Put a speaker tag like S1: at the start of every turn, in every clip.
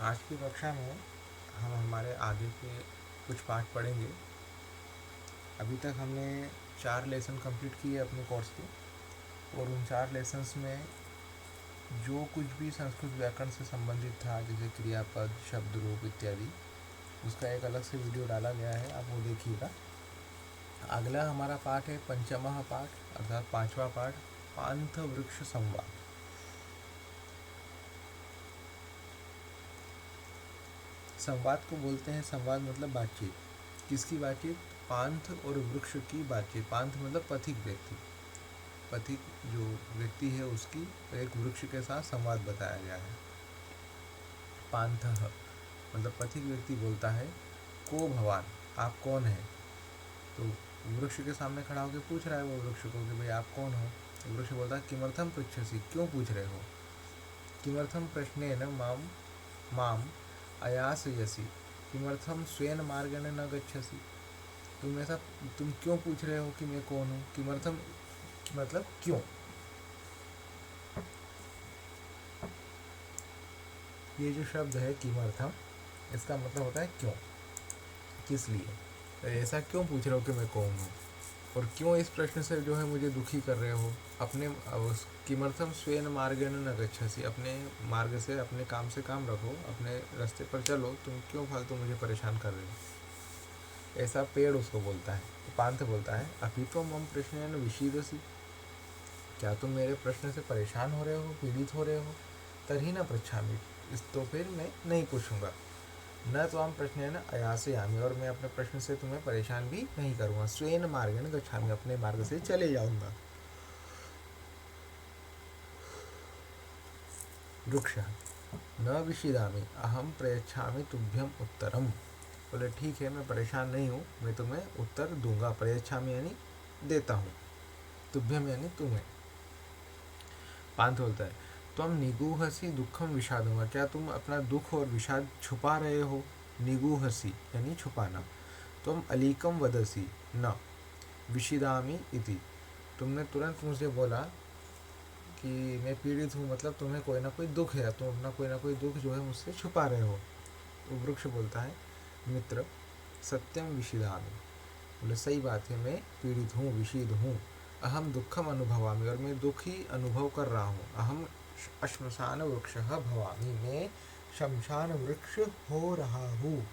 S1: आज की कक्षा में हम हमारे आगे के कुछ पाठ पढ़ेंगे। अभी तक हमने 4 लेसन कंप्लीट किए अपने कोर्स के, और उन 4 लेसन्स में जो कुछ भी संस्कृत व्याकरण से संबंधित था, जैसे क्रियापद, शब्द रूप इत्यादि, उसका एक अलग से वीडियो डाला गया है, आप वो देखिएगा। अगला हमारा पाठ है पंचमः पाठ, अर्थात 5वां पाठ, पांथ वृक्ष संवाद। संवाद को बोलते हैं, संवाद मतलब बातचीत। किसकी बातचीत? पांथ और वृक्ष की बातचीत। पांथ मतलब पथिक व्यक्ति, पथिक जो व्यक्ति है उसकी एक वृक्ष के साथ संवाद बताया गया है। पांथ मतलब पथिक व्यक्ति बोलता है, को भवान, आप कौन है? तो वृक्ष के सामने खड़ा होकर पूछ रहा है वो वृक्ष को कि भाई आप कौन हो? तो वृक्ष बोलता है, किमर्थम पृच्छसि, क्यों पूछ रहे हो? किमर्थम प्रश्नेन माम माम अयासयसि, किमर्थम स्वेन मार्गेण न गच्छसि। तुम क्यों पूछ रहे हो कि मैं कौन हूँ? किमर्थम मतलब क्यों। ये जो शब्द है किमर्थम, इसका मतलब होता है क्यों, किस लिए, तो ऐसा क्यों पूछ रहे हो कि मैं कौन हूँ, और क्यों इस प्रश्न से जो है मुझे दुखी कर रहे हो। अपने किमर्थम स्वेन मार्गेण न गच्छसि, अपने मार्ग से, अपने काम से काम रखो, अपने रास्ते पर चलो, तुम क्यों फालतू मुझे परेशान कर रहे हो। ऐसा पेड़ उसको बोलता है। तो पांथ बोलता है, अभी तो मम प्रश्न विषीदसी, क्या तुम मेरे प्रश्न से परेशान हो रहे हो, पीड़ित हो रहे हो? तभी न पृच्छामि, इस तो फिर मैं नहीं पूछूंगा। न तो हम प्रश्न है ना अयासयामि, और मैं अपने प्रश्न से तुम्हें परेशान भी नहीं करूँगा। स्वेन मार्गेण गच्छामि, अपने मार्ग से चले जाऊँगा। वृक्ष न विषीदामि अहम प्रयच्छामि तुभ्यम उत्तरम, बोले ठीक है, मैं परेशान नहीं हूँ, मैं तुम्हें उत्तर दूंगा। प्रयच्छामि यानी देता हूँ, तुभ्यम यानी तुम्हें। पांथ बोलता है, तुम निगूहसी दुखम विषादम, क्या तुम अपना दुख और विषाद छुपा रहे हो? निगूहसी यानी छुपाना। तुम अलीकम वदसी न विषिदामी इति, तुमने तुरंत मुझे बोला कि मैं पीड़ित हूँ, मतलब तुम्हें कोई ना कोई दुख है, तुम अपना कोई ना कोई दुख जो है मुझसे छुपा रहे हो। तो वृक्ष बोलता है, मित्र सत्यम विषिदामी, बोले सही बात है, मैं पीड़ित हूँ, विषीद हूँ। अहम दुखम अनुभवामी, और मैं दुख ही अनुभव कर रहा हूँ। अहम अश्मशान वृक्ष भवामी, मैं शमशान वृक्ष हो रहा हूँ।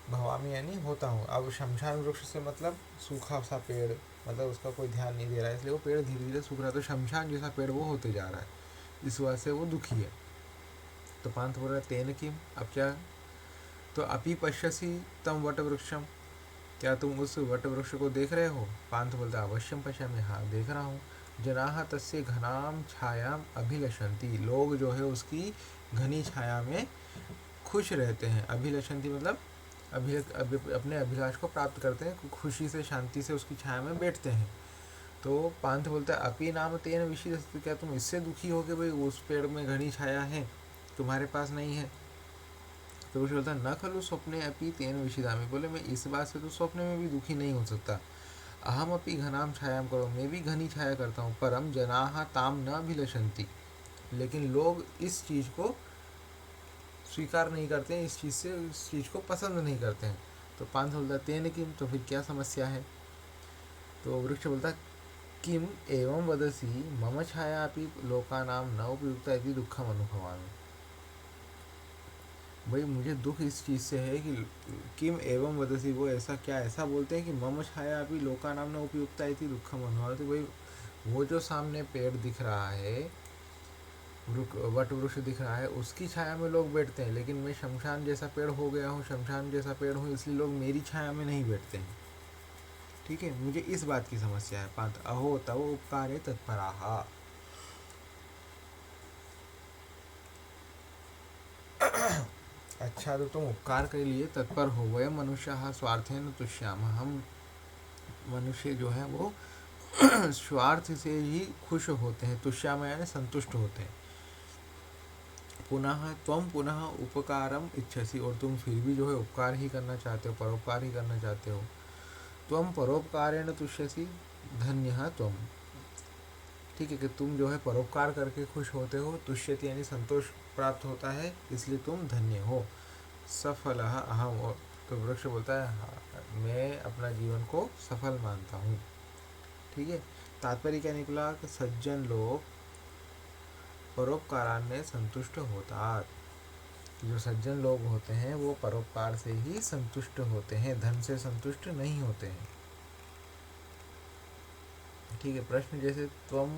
S1: भवामी यानी होता हूँ। अब शमशान वृक्ष से मतलब सूखा सा पेड़, मतलब उसका कोई ध्यान नहीं दे रहा है, इसलिए वो पेड़ धीरे धीरे सूख रहा है। तो शमशान जैसा पेड़ वो होते जा रहा है, इस वजह से वो दुखी है। तो पांथ बोल रहा है, तेन किम, अब क्या? तो अपि पश्यसि तम वट वृक्षम, क्या तुम उस वट वृक्ष को देख रहे हो? पांथ बोलता है, अवश्यम पश्यामि, हाँ देख रहा हूँ। जनाः तस्य घनाम छायाम अभिलषन्ति, लोग जो है उसकी घनी छाया में खुश रहते हैं। अभिलषन्ति मतलब अपने अभिलाष को प्राप्त करते हैं, खुशी से, शांति से उसकी छाया में बैठते हैं। तो पांथ बोलता है, अपि नाम तेन विषय, क्या तुम इससे दुखी हो कि भाई उस पेड़ में घनी छाया है, तुम्हारे पास नहीं है? तो वो बोलता है, न खलु स्वप्ने अपि तेन विषिदामि, बोले मैं इस बात से तो स्वप्न में भी दुखी नहीं हो सकता। अहम अपि घनाम छायाम करो, मैं भी घनी छाया करता हूँ। परम जनाः ताम न अभिलषन्ति, लेकिन लोग इस चीज़ को स्वीकार नहीं करते हैं, इस चीज़ को पसंद नहीं करते हैं। तो पांथ बोलता है, तेन किम, तो फिर क्या समस्या है? तो वृक्ष बोलता है, किम एवं वदसी मम छाया अपि लोकानां न उपयुक्ता इति दुखम अनुभवामि, भाई मुझे दुख इस चीज़ से है कि किम एवं वदसी, वो ऐसा क्या ऐसा बोलते हैं कि मम छाया अभी लोकानां न उपयुक्ता इति दुखम अनुभवामि। तो भाई वो जो सामने पेड़ दिख रहा है, वट वृक्ष दिख रहा है, उसकी छाया में लोग बैठते हैं, लेकिन मैं शमशान जैसा पेड़ हो गया हूँ, शमशान जैसा पेड़ हूँ, इसलिए लोग मेरी छाया में नहीं बैठते हैं। ठीक है, मुझे इस बात की समस्या है। पांच अहो तव उपकारे तत्पराः, अच्छा तो तुम उपकार के लिए तत्पर हो। वयम मनुष्य स्वार्थेन तुष्याम, हम मनुष्य जो है वो स्वार्थ से ही खुश होते हैं। तुष्याम यानी संतुष्ट होते हैं। पुनः त्वम पुनः उपकारम इच्छसि, और तुम फिर भी जो है उपकार ही करना चाहते हो, परोपकार ही करना चाहते हो। त्वम परोपकारेण तुष्यसि धन्यः त्वम, ठीक है, कि तुम जो है परोपकार करके खुश होते हो, तुष्यति यानी संतोष प्राप्त होता है, इसलिए तुम धन्य हो। सफलः अहम, और तो वृक्ष बोलता है हाँ, मैं अपना जीवन को सफल मानता हूँ। ठीक है, तात्पर्य क्या निकला कि सज्जन लोग परोपकारान्य संतुष्ट होता। जो सज्जन लोग होते हैं वो परोपकार से ही संतुष्ट होते हैं, धन से संतुष्ट नहीं होते हैं। ठीक है, प्रश्न जैसे त्वम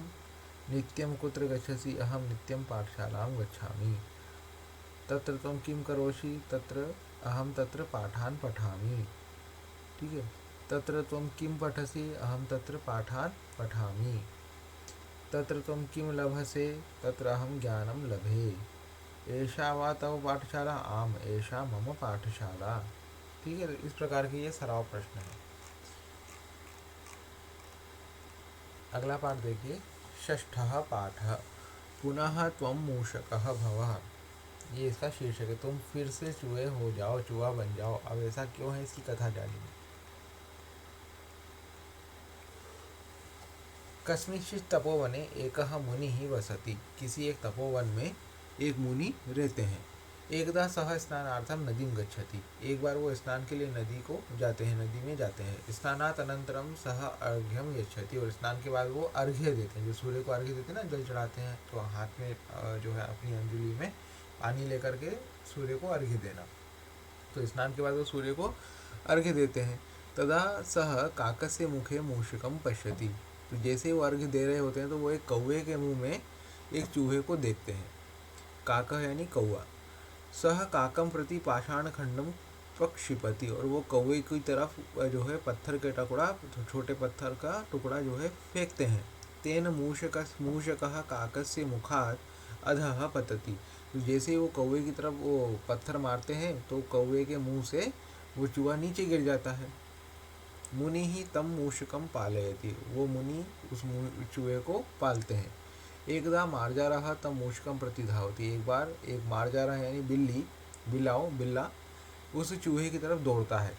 S1: नित्यम कुत्र गच्छसि, अहम नित्यम पाठशालां गच्छामि, तत्र त्वं किं करोषि, तत्र अहम तत्र पाठान् पठामि। ठीक है, तत्र त्वं किं पठसि, अहम तत्र पाठान् पठामि, तत्र त्वं किं लभसे, तत्र अहम ज्ञानं लभे, एषा वा तव पाठशाला, आम एषा मम पाठशाला। ठीक है, इस प्रकार के ये सराव प्रश्न है। अगला पाठ देखिए, षष्ठः पाठः, पुनः त्वं मूषकः भव। ये इसका शीर्षक है, तुम फिर से चूहे हो जाओ, चूहा बन जाओ। अब ऐसा क्यों है, इसकी कथा जानिए। कस्मिंश्चित् तपोवने एकः मुनिः वसति, किसी एक तपोवन में एक मुनि रहते हैं। एकदा सह स्नानार्थम नदीं गच्छति, एक बार वो स्नान के लिए नदी को जाते हैं, नदी में जाते हैं। स्नानात् अनंतरम सह अर्घ्यम यच्छति, और स्नान के बाद वो अर्घ्य देते हैं, जो सूर्य को अर्घ्य देते हैं ना, जल चढ़ाते हैं, तो हाथ में जो है अपनी अंजलि में पानी लेकर के सूर्य को अर्घ्य देना। तो स्नान के बाद वो सूर्य को अर्घ्य देते हैं। तदा सह काकस्य मुखे मूषिकम पश्यति, तो जैसे वो अर्घ्य दे रहे होते हैं तो वो एक कौवे के मुंह में एक चूहे को देखते हैं। काका यानी कौवा। सह काकम प्रति पाषाण खंडम प्रक्षिपति, और वो कौवे की तरफ जो है पत्थर के टुकड़ा, छोटे पत्थर का टुकड़ा जो है फेंकते हैं। तेन मूषकः काकस्य मुखात् अधः पतति, तो जैसे ही वो कौवे की तरफ वो पत्थर मारते हैं तो कौवे के मुंह से वो चूहा नीचे गिर जाता है। मुनि ही तम मूषकम पालयति, वो मुनि उस चूहे को पालते हैं। एकदा मार्जारः तम मूषकम प्रति धावति, एक बार एक मार्जारः यानी बिल्ला उस चूहे की तरफ दौड़ता है।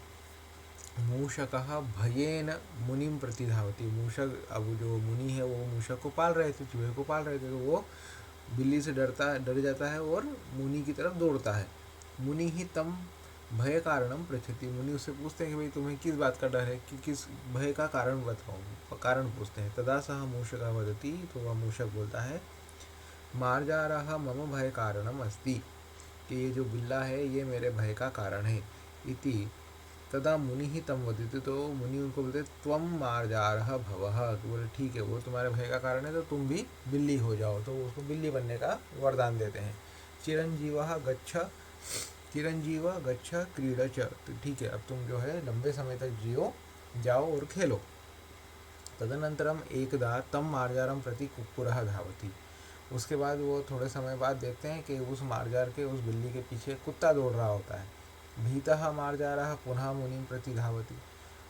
S1: मूषकः भयेन मुनिम प्रति धावति, मूषक, अब जो मुनि है वो मूषक को पाल रहे थे, चूहे को पाल रहे थे, तो वो बिल्ली से डर जाता है और मुनि की तरफ दौड़ता है। मुनि ही तम भय कारणम पृच्छति, मुनि उससे पूछते हैं कि भाई तुम्हें किस बात का डर है, कि किस भय का कारण बताओ, कारण पूछते हैं। तदा सह मूषकः वदति, तो वह मूषक बोलता है, मार्जारः मम भय कारणम अस्ति, कि ये जो बिल्ला है ये मेरे भय का कारण है। इति तदा मुनि ही तम वदति, तो मुनि उनको बोलते त्वं मार्जारः भवः, तो बोले ठीक है, वो तुम्हारे भय का कारण है तो तुम भी बिल्ली हो जाओ, तो उसको बिल्ली बनने का वरदान देते हैं। चिरंजीव गच्छ क्रीड च, तो ठीक है, अब तुम जो है लंबे समय तक जियो, जाओ और खेलो। तदनंतरम एकदा तम मार्जारम प्रति कुक्कुरः धावति, उसके बाद वो थोड़े समय बाद देखते हैं कि उस मार्जार के, उस बिल्ली के पीछे कुत्ता दौड़ रहा होता है। भीतः मार्जारः पुनः मुनिं प्रति धावति,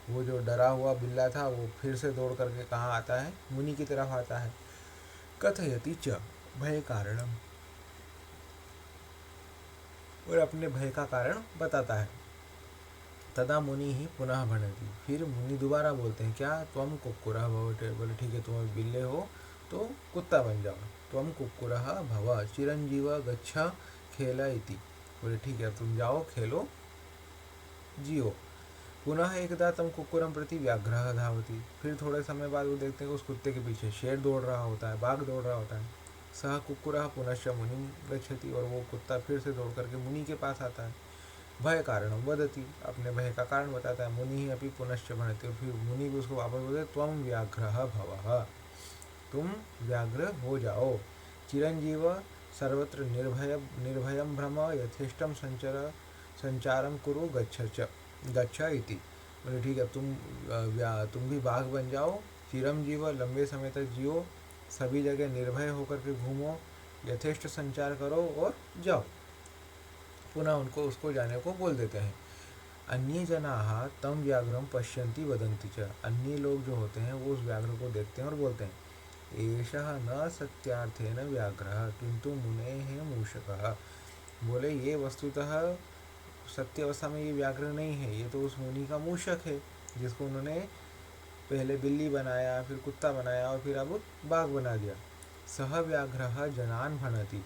S1: वो जो डरा हुआ बिल्ला था वो फिर से दौड़ करके कहाँ आता है, मुनि की तरफ आता है। कथयति च भय कारणम, और अपने भय का कारण बताता है। तदा मुनि ही पुनः भणति, फिर मुनि दोबारा बोलते हैं क्या, त्वं कुक्कुरः भव, बोले ठीक है तुम बिल्ले हो तो कुत्ता बन जाओ। त्वं कुक्कुरः भव चिरंजीव गच्छ खेल इति, बोले ठीक है तुम जाओ खेलो जियो। पुनः एकदा तम कुक्कुरम प्रति व्याघ्रः धावति, फिर थोड़े समय बाद वो देखते हैं उस कुत्ते के पीछे शेर दौड़ रहा होता है, बाघ दौड़ रहा होता है। सह कुक्कुरः पुनश्च मुनिं गच्छति, और वो कुत्ता फिर से दौड़ करके मुनि के पास आता है। भय कारणम वदति, अपने भय का कारण बताता है। मुनि ही अपनी पुनश्च भणति, और फिर मुनि भी उसको वापस बोलते त्वं व्याघ्रः भवः, तुम व्याघ्र हो जाओ। चिरंजीव सर्वत्र निर्भयं भ्रम यथेष्टम संचारम कुरु गच्छ इति, बोले ठीक है तुम भी बाघ बन जाओ। चिरंजीव लंबे समय तक जियो, सभी जगह निर्भय होकर के घूमो, यथेष्ट संचार करो और जाओ। पुनः उनको उसको जाने को बोल देते हैं। अन्य जनाः तम व्याघ्रम पश्यन्ति वदन्ति च, अन्य लोग जो होते हैं वो उस व्याघ्र को देखते हैं और बोलते हैं एषः न सत्यार्थेन व्याघ्रः किंतु मुनेः मूषकः, बोले ये वस्तुतः सत्य अवस्था में ये व्याघ्र नहीं है, ये तो उस मुनि का मूषक है जिसको उन्होंने पहले बिल्ली बनाया, फिर कुत्ता बनाया और फिर अब बाघ बना दिया। सह व्याघ्र जनान भनति,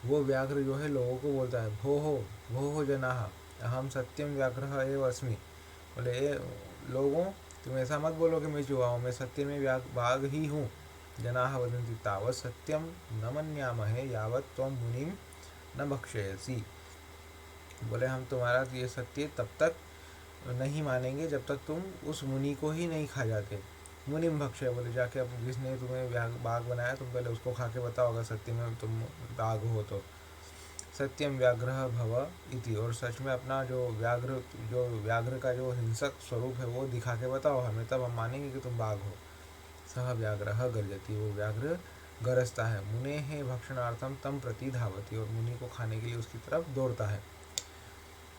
S1: वो व्याघ्र जो है लोगों को बोलता है, भो हो जनाः अहम सत्यम व्याघ्र एव अस्मि। बोले ए लोगों, तुम ऐसा मत बोलो कि मैं चूहा हूँ, मैं सत्य में बाघ ही हूँ। जनाः वदन्ति तावत् सत्यम न मन्यामहे यावत् त्वं मुनिम न भक्षयसि। बोले हम तुम्हारा ये सत्य तब तक नहीं मानेंगे जब तक तुम उस मुनि को ही नहीं खा जाते। मुनिम भक्षय, बोले जाके अब जिसने तुम्हें बाघ बनाया तुम पहले उसको खा के बताओ अगर सत्य में तुम बाघ हो तो। सत्यम व्याघ्र भव इति, और सच में अपना जो व्याघ्र का जो हिंसक स्वरूप है वो दिखा के बताओ हमें, तब हम मानेंगे कि तुम बाघ हो। सह व्याघ्र गर्जति, वो व्याघ्र गरजता है। मुने है भक्षणार्थम तम प्रति धावती, और मुनि को खाने के लिए उसकी तरफ दौड़ता है।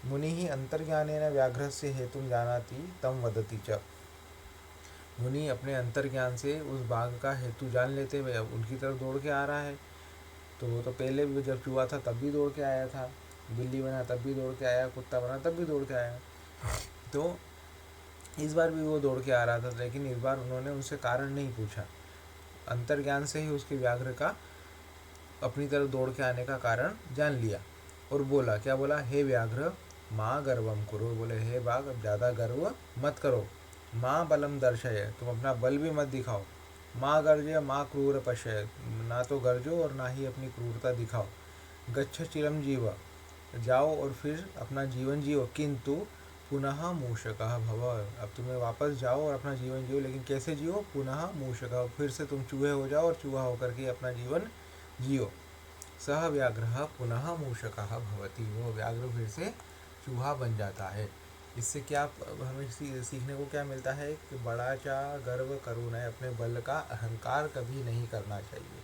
S1: मुनि ही अंतर्ज्ञानेन व्याघ्रस्य हेतुं जानाति तम वदति च, मुनि अपने अंतर्ज्ञान से उस बाघ का हेतु जान लेते हुए अब उनकी तरफ दौड़ के आ रहा है। तो वो तो पहले भी जब चूहा था तब भी दौड़ के आया था, बिल्ली बना तब भी दौड़ के आया, कुत्ता बना तब भी दौड़ के आया, तो इस बार भी वो दौड़ के आ रहा था। लेकिन इस बार उन्होंने उनसे कारण नहीं पूछा, अंतर्ज्ञान से ही उसके व्याघ्र का अपनी तरफ दौड़ के आने का कारण जान लिया और बोला, क्या बोला, हे व्याघ्र माँ गर्वम करो, बोले हे बाघ अब ज़्यादा गर्व मत करो। माँ बलम दर्शय, तुम अपना बल भी मत दिखाओ। माँ गर्जय माँ क्रूर पश्य, ना तो गर्जो और ना ही अपनी क्रूरता दिखाओ। गच्छ चिरम जीव, जाओ और फिर अपना जीवन जियो, किंतु पुनः मूषकः भव, अब तुम्हें वापस जाओ और अपना जीवन जियो, लेकिन कैसे जियो, पुनः मूषकः, फिर से तुम चूहे हो जाओ और चूहा होकर के अपना जीवन जियो। सह व्याघ्र पुनः मूषकः भवति, वो व्याघ्र फिर से चूहा बन जाता है। इससे क्या हमें सीखने को क्या मिलता है कि बड़ा चा गर्व करो न, अपने बल का अहंकार कभी नहीं करना चाहिए,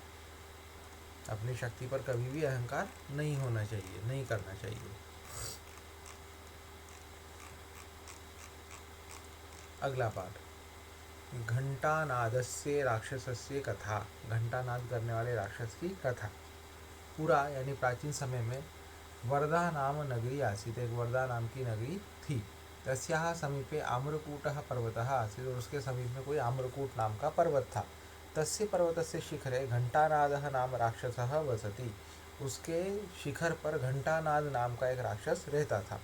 S1: अपनी शक्ति पर कभी भी अहंकार नहीं होना चाहिए, नहीं करना चाहिए। अगला पाठ, घंटानादस्य राक्षसस्य कथा, घंटानाद करने वाले राक्षस की कथा। पुरा यानी प्राचीन समय में वर्धा नाम नगरी आसीत, एक वर्धा नाम की नगरी थी। तस्याः समीपे आम्रकूटः पर्वतः आसीत्, और उसके समीप में कोई आम्रकूट नाम का पर्वत था। तस्य पर्वतस्य शिखरे घंटानादः नाम राक्षसः वसति, उसके शिखर पर घंटानाद नाम का एक राक्षस रहता था।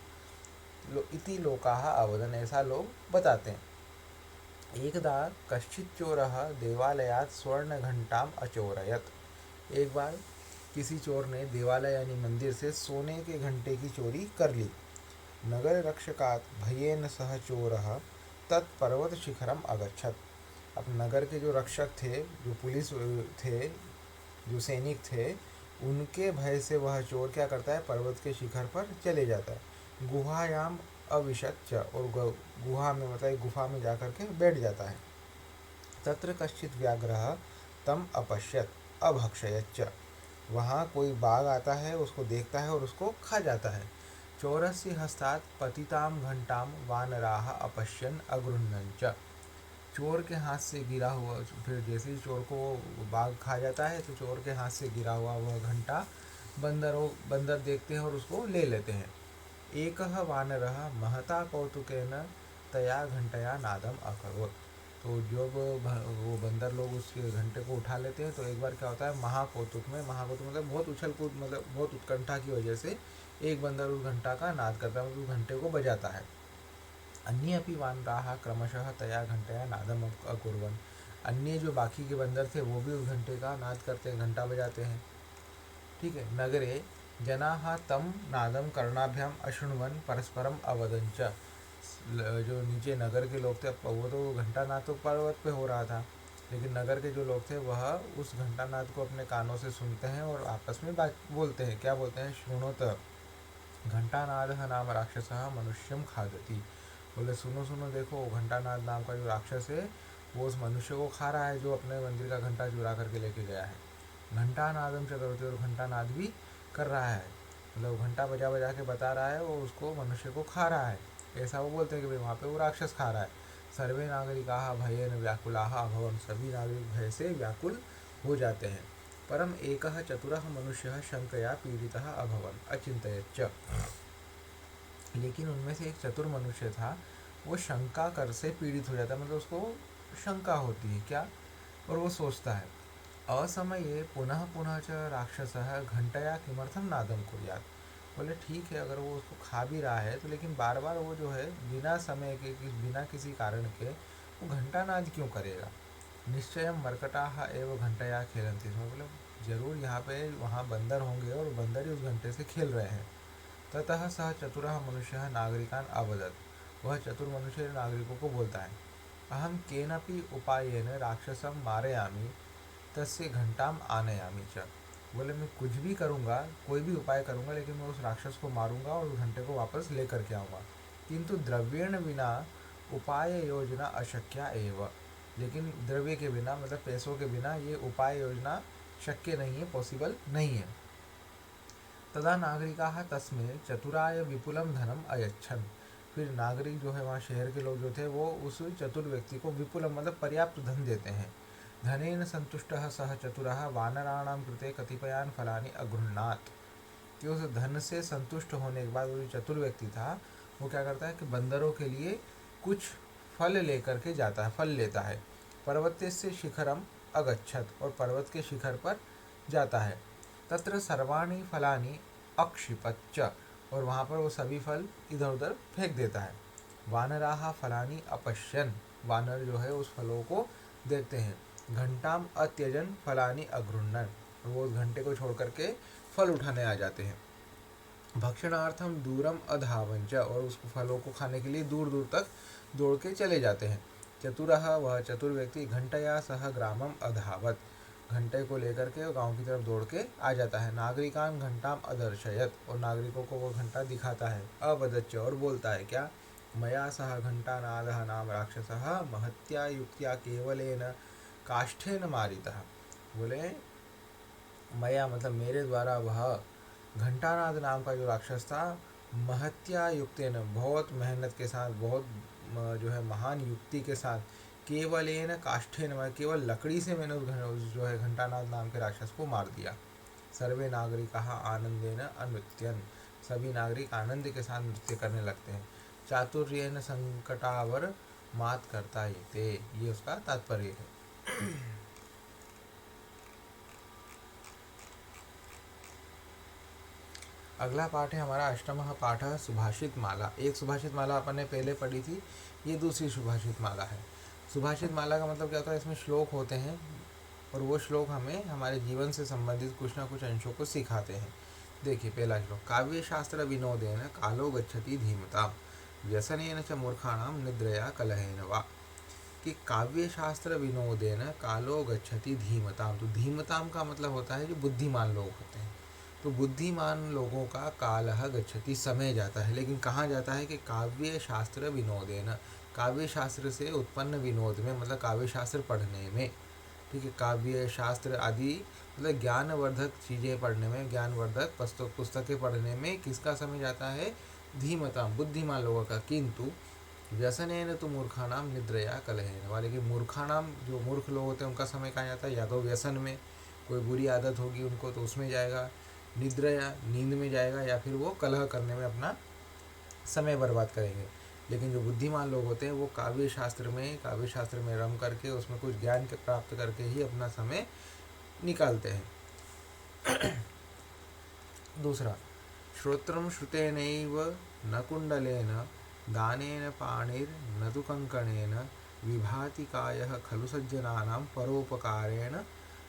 S1: इति लोकाः अवदन्, ऐसा लोग बताते हैं। एकदा कश्चित् चोरः देवालयात् स्वर्णघंटाम् अचोरयत्, एक बार किसी चोर ने देवालय यानी मंदिर से सोने के घंटे की चोरी कर ली। नगर रक्षकात् भयेन सह चोरः तत्पर्वत शिखरम अगच्छत्, अब नगर के जो रक्षक थे, जो पुलिस थे, जो सैनिक थे, उनके भय से वह चोर क्या करता है, पर्वत के शिखर पर चले जाता है। गुहायाम अविशच्च, और गुहा में मतलब गुफा में जाकर के बैठ जाता है। तत्र कश्चित् व्याघ्रः तम अपश्यत् अभक्षयच्च, वहाँ कोई बाघ आता है, उसको देखता है और उसको खा जाता है। चोरस्य हस्तात् पतिताम घंटाम वानराः अपश्यन् अगृह्णञ्च, चोर के हाथ से गिरा हुआ, फिर जैसे ही चोर को बाघ खा जाता है तो चोर के हाथ से गिरा हुआ वह घंटा बंदर देखते हैं और उसको ले लेते हैं। एकः वानरः महता कौतुकेन तया घंटया नादम अकरोत्, तो जब वो बंदर लोग उस घंटे को उठा लेते हैं तो एक बार क्या होता है, महाकौतुक मतलब बहुत उछल कूद, मतलब बहुत उत्कंठा की वजह से एक बंदर उस घंटा का नाद करता है, मतलब उस घंटे को बजाता है। अन्य अपि वानराः क्रमशः तया घंटया नादम अकुर्वन्, अन्य जो बाकी के बंदर थे वो भी उस घंटे का नाद करते हैं, घंटा बजाते हैं। ठीक है। नगरे जनाः तम नादम कर्णाभ्याम अशृण्वन् परस्परम अवदञ्च, जो नीचे नगर के लोग थे, वो तो घंटा नाद तो पर्वत पे हो रहा था, लेकिन नगर के जो लोग थे वह उस घंटा नाद को अपने कानों से सुनते हैं और आपस में बात बोलते हैं। क्या बोलते हैं, शृणोत घंटानादः नाम राक्षसः मनुष्यम खादति, बोले सुनो सुनो देखो, घंटानाद नाम का जो राक्षस है वो उस मनुष्य को खा रहा है जो अपने मंदिर का घंटा चुरा करके लेके गया है। घंटानादम च करोति, और घंटानाद भी कर रहा है, मतलब घंटा बजा बजा के बता रहा है वो उसको मनुष्य को खा रहा है, ऐसा वो बोलते हैं कि भाई वहाँ पे वो राक्षस खा रहा है। सर्वे नागरिकाः भयेन व्याकुलाः अभवन्, सभी नागरिक भय से व्याकुल हो जाते हैं। परम एकः चतुरः मनुष्यः शंकया पीड़ितः अभवन् अचिन्तयच्च, लेकिन उनमें से एक चतुर मनुष्य था, वो शंका कर से पीड़ित हो जाता है, मतलब उसको शंका होती है क्या, और वो सोचता है असमये पुनः पुनः च राक्षसः घंटया किमर्थम नादम कुर्यात्। बोले ठीक है, अगर वो उसको खा भी रहा है तो लेकिन बार बार वो जो है बिना समय के बिना किसी कारण के वो घंटा नाद क्यों करेगा। निश्चय मर्कटाः एव घंटया खेलन्ति, मतलब जरूर यहाँ पे वहाँ बंदर होंगे और बंदर ही उस घंटे से खेल रहे हैं। ततः सह चतुरः मनुष्यः नागरिकान् अवदत्, वह चतुर मनुष्य नागरिकों को बोलता है अहम केनपि उपायेन राक्षसं मारयामि तस्य घंटाम आनयामि च। बोले मैं कुछ भी करूँगा, कोई भी उपाय करूँगा, लेकिन मैं उस राक्षस को मारूंगा और उस घंटे को वापस लेकर के आऊँगा। किंतु द्रव्येण बिना उपाय योजना अशक्या एव, लेकिन द्रव्य के बिना मतलब पैसों के बिना ये उपाय योजना शक्य नहीं है, पॉसिबल नहीं है। तदा नागरिकाः तस्मै चतुराय विपुलं धनम अयच्छन्, फिर नागरिक जो है वहाँ शहर के लोग जो थे वो उस चतुर व्यक्ति को विपुलम मतलब पर्याप्त धन देते हैं। धनेन संतुष्टः सः चतुरः वानराणां कृते कतिपयान् फलानि अगृह्णात्, कि उस धन से संतुष्ट होने के बाद वो जो चतुर व्यक्ति था वो क्या करता है कि बंदरों के लिए कुछ फल लेकर के जाता है, फल लेता है। पर्वतस्य शिखरम अगच्छत, और पर्वत के शिखर पर जाता है। तत्र सर्वाणि फलानि अक्षिपच्च, और वहाँ पर वो सभी फल इधर उधर फेंक देता है। वानराः फलानि अपश्यन्, वानर जो है उस फलों को देखते हैं। घंटाम अत्यजन फलानि अगृह्णन्, वो उस घंटे को छोड़ करके फल उठाने आ जाते हैं। भक्षणार्थम दूरम अधावंच, और उस फलों को खाने के लिए दूर दूर तक दौड़ के चले जाते हैं। चतुरः, वह चतुर व्यक्ति घंटया सह ग्रामम अधावत, घंटे को लेकर के गांव की तरफ दौड़ के आ जाता है। नागरिकान घंटाम अदर्शयत, और नागरिकों को वो घंटा दिखाता है। अवदच्च, और बोलता है क्या, मया सह घंटानादः नाम राक्षसः महत्या युक्त्या केवलेन काष्ठेन मारितः। बोले मया मतलब मेरे द्वारा वह घंटानाद नाम का जो राक्षस था महत्या युक्तेन, बहुत मेहनत के साथ, बहुत जो है महान युक्ति के साथ, केवलेन काष्ठेन, केवल लकड़ी से मैंने उस जो है घंटानाद नाम के राक्षस को मार दिया। सर्वे नागरिकाः आनंदेन अनृत्यन्, सभी नागरिक आनंद के साथ नृत्य करने लगते हैं। चातुर्येन संकटावर मात करता ये उसका तात्पर्य है। अगला पाठ है हमारा अष्टमः पाठ सुभाषित माला। एक सुभाषित माला अपन ने पहले पढ़ी थी, ये दूसरी सुभाषित माला है। सुभाषित माला का मतलब क्या होता है, इसमें श्लोक होते हैं और वो श्लोक हमें हमारे जीवन से संबंधित कुछ ना कुछ अंशों को सिखाते हैं। देखिए पहला श्लोक, काव्य शास्त्र विनोदेन कालो गच्छति धीमताम व्यसनेन च मूर्खाणाम निद्रया कलहेन वा। कि काव्य शास्त्र विनोदेन कालो गच्छति धीमताम, तो धीमताम का मतलब होता है जो बुद्धिमान लोग होते हैं। तो बुद्धिमान लोगों का कालह गच्छति, समय जाता है, लेकिन कहाँ जाता है कि काव्य शास्त्र विनोदेन, काव्य शास्त्र से उत्पन्न विनोद में, मतलब काव्य शास्त्र पढ़ने में। ठीक है, काव्य शास्त्र आदि मतलब ज्ञानवर्धक चीज़ें पढ़ने में, ज्ञानवर्धक पुस्तकें पढ़ने में किसका समय जाता है, धीमताम, बुद्धिमान लोगों का। किंतु व्यसनेन तो मूर्खाणाम निद्रया कलहेन वा, लेकिन मूर्खाणाम जो मूर्ख लोग होते हैं उनका समय कहाँ जाता है, या तो व्यसन में, कोई बुरी आदत होगी उनको तो उसमें जाएगा, निद्रया नींद में जाएगा, या फिर वो कलह करने में अपना समय बर्बाद करेंगे। लेकिन जो बुद्धिमान लोग होते हैं वो काव्य शास्त्र में रम करके उसमें कुछ ज्ञान के प्राप्त करके ही अपना समय निकालते हैं। दूसरा, श्रोत्रम श्रुतेनैव न कुंडलेन दानेन पाणिर्न तु कंकणेन विभाति कायः खलु सज्जनानां परोपकारेण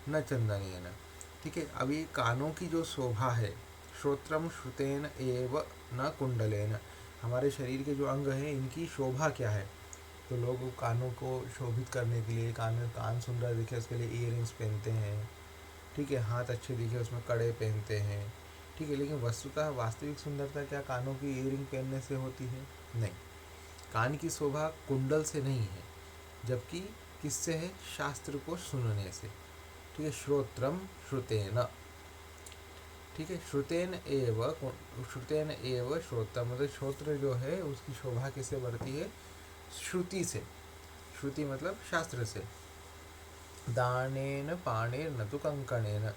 S1: न चंदनेन। ठीक है, अभी कानों की जो शोभा है, श्रोत्रम श्रुतेन एव न कुंडलेन, हमारे शरीर के जो अंग हैं इनकी शोभा क्या है, तो लोग कानों को शोभित करने के लिए, कान सुंदर दिखे उसके लिए ईयरिंग्स पहनते हैं। ठीक है, हाथ अच्छे दिखे उसमें कड़े पहनते हैं। ठीक है, लेकिन वस्तुतः वास्तविक सुंदरता क्या कानों की ईयरिंग पहनने से होती है? नहीं, कान की शोभा कुंडल से नहीं है, जबकि किससे है, शास्त्र को सुनने से। ठीक है, श्रोत्रम श्रुतेन, ठीक है, श्रुतेन एव श्रोत्र, मतलब श्रोत्र जो है उसकी शोभा किससे बढ़ती है, श्रुति से। श्रुति मतलब शास्त्र से। दानेन पाणिर न तो कंकणेन,